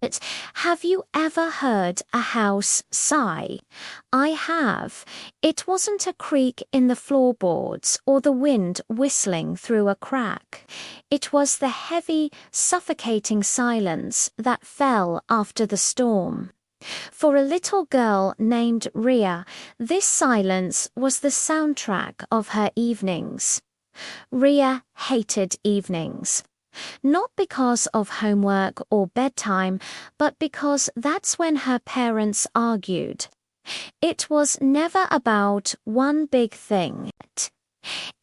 Have you ever heard a house sigh? I have. It wasn't a creak in the floorboards or the wind whistling through a crack. It was the heavy, suffocating silence that fell after the storm. For a little girl named Ria, this silence was the soundtrack of her evenings. Ria hated evenings. Not because of homework or bedtime, but because that's when her parents argued. It was never about one big thing.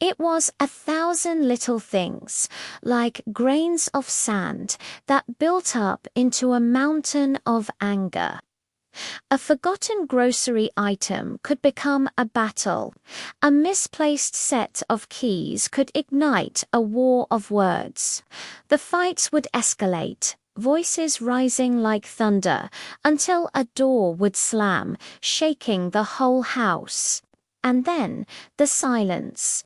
It was 1,000 little things, like grains of sand, that built up into a mountain of anger. A forgotten grocery item could become a battle. A misplaced set of keys could ignite a war of words. The fights would escalate, voices rising like thunder, until a door would slam, shaking the whole house. And then the silence.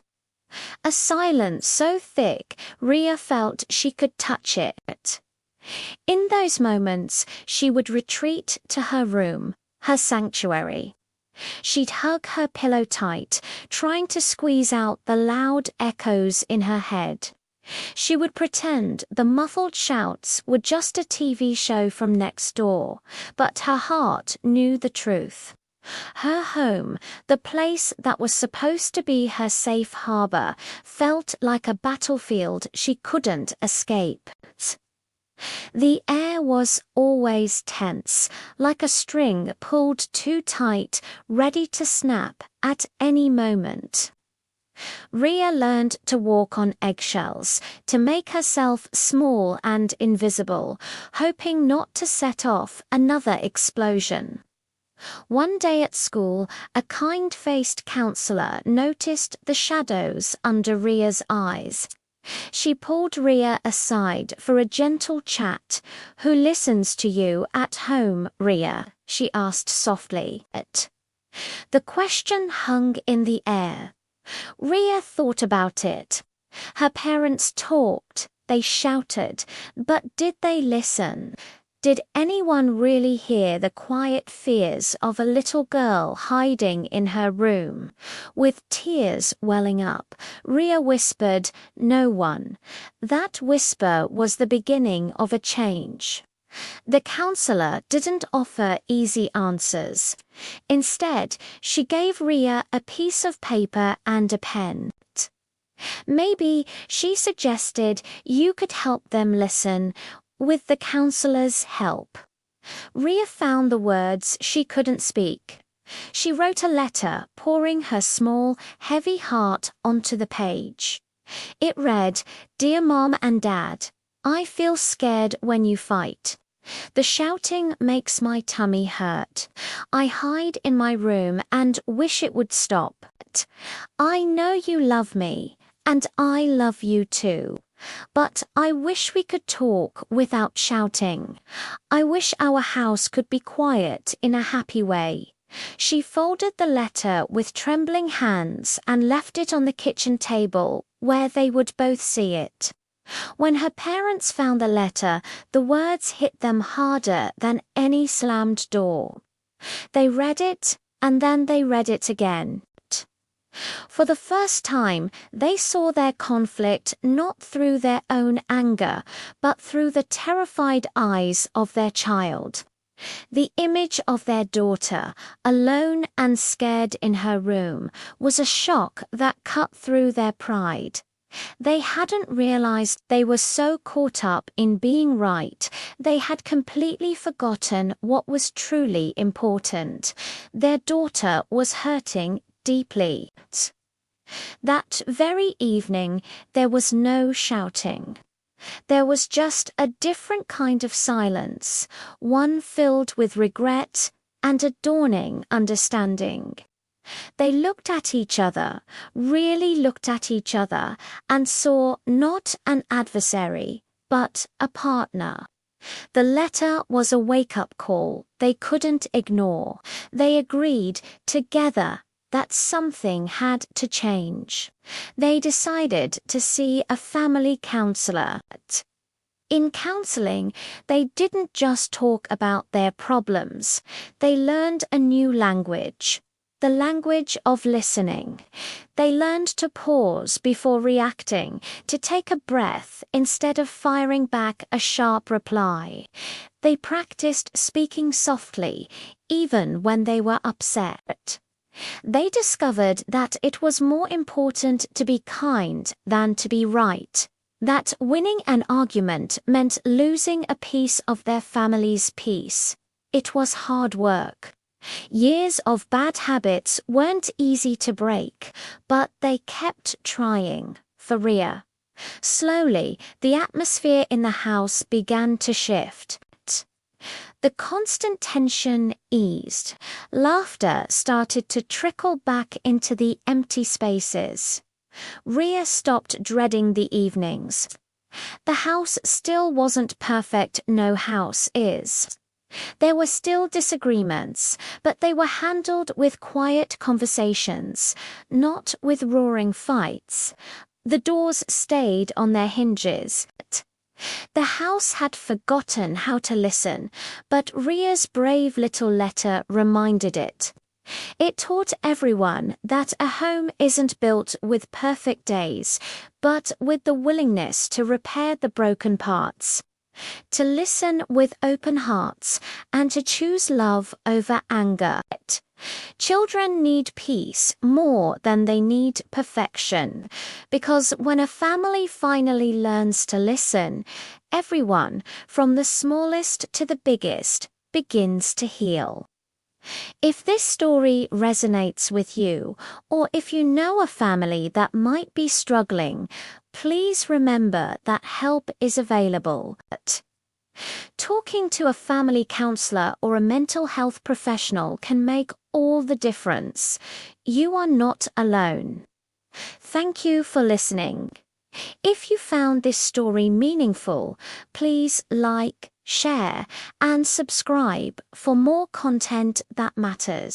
A silence so thick, Ria felt she could touch it. In those moments, she would retreat to her room, her sanctuary. She'd hug her pillow tight, trying to squeeze out the loud echoes in her head. She would pretend the muffled shouts were just a TV show from next door, but her heart knew the truth. Her home, the place that was supposed to be her safe harbor, felt like a battlefield she couldn't escape. The air was always tense, like a string pulled too tight, ready to snap at any moment. Ria learned to walk on eggshells, to make herself small and invisible, hoping not to set off another explosion. One day at school, a kind-faced counselor noticed the shadows under Ria's eyes. She pulled Ria aside for a gentle chat. "Who listens to you at home, Ria?" she asked softly. The question hung in the air. Ria thought about it. Her parents talked, they shouted, but did they listen? Did anyone really hear the quiet fears of a little girl hiding in her room? With tears welling up, Ria whispered, "No one." That whisper was the beginning of a change. The counselor didn't offer easy answers. Instead, she gave Ria a piece of paper and a pen. Maybe, she suggested, you could help them listen with the counselor's help. Ria found the words she couldn't speak. She wrote a letter, pouring her small, heavy heart onto the page. It read, "Dear Mom and Dad, I feel scared when you fight. The shouting makes my tummy hurt. I hide in my room and wish it would stop. I know you love me, and I love you too. But I wish we could talk without shouting. I wish our house could be quiet in a happy way." She folded the letter with trembling hands and left it on the kitchen table where they would both see it. When her parents found the letter, the words hit them harder than any slammed door. They read it, and then they read it again. For the first time, they saw their conflict not through their own anger, but through the terrified eyes of their child. The image of their daughter, alone and scared in her room, was a shock that cut through their pride. They hadn't realized they were so caught up in being right, they had completely forgotten what was truly important. Their daughter was hurting deeply. That very evening, there was no shouting. There was just a different kind of silence, one filled with regret and a dawning understanding. They looked at each other, really looked at each other, and saw not an adversary, but a partner. The letter was a wake-up call they couldn't ignore. They agreed, together, that something had to change. They decided to see a family counselor. In counseling, they didn't just talk about their problems, they learned a new language. The language of listening. They learned to pause before reacting, to take a breath instead of firing back a sharp reply. They practiced speaking softly, even when they were upset. They discovered that it was more important to be kind than to be right. That winning an argument meant losing a piece of their family's peace. It was hard work. Years of bad habits weren't easy to break, but they kept trying, for Ria. Slowly, the atmosphere in the house began to shift. The constant tension eased. Laughter started to trickle back into the empty spaces. Ria stopped dreading the evenings. The house still wasn't perfect, no house is. There were still disagreements, but they were handled with quiet conversations, not with roaring fights. The doors stayed on their hinges. The house had forgotten how to listen, but Ria's brave little letter reminded it. It taught everyone that a home isn't built with perfect days, but with the willingness to repair the broken parts. To listen with open hearts and to choose love over anger. Children need peace more than they need perfection, because when a family finally learns to listen, everyone, from the smallest to the biggest, begins to heal. If this story resonates with you, or if you know a family that might be struggling, please remember that help is available. Talking to a family counselor or a mental health professional can make all the difference. You are not alone. Thank you for listening. If you found this story meaningful, please like, share, and subscribe for more content that matters.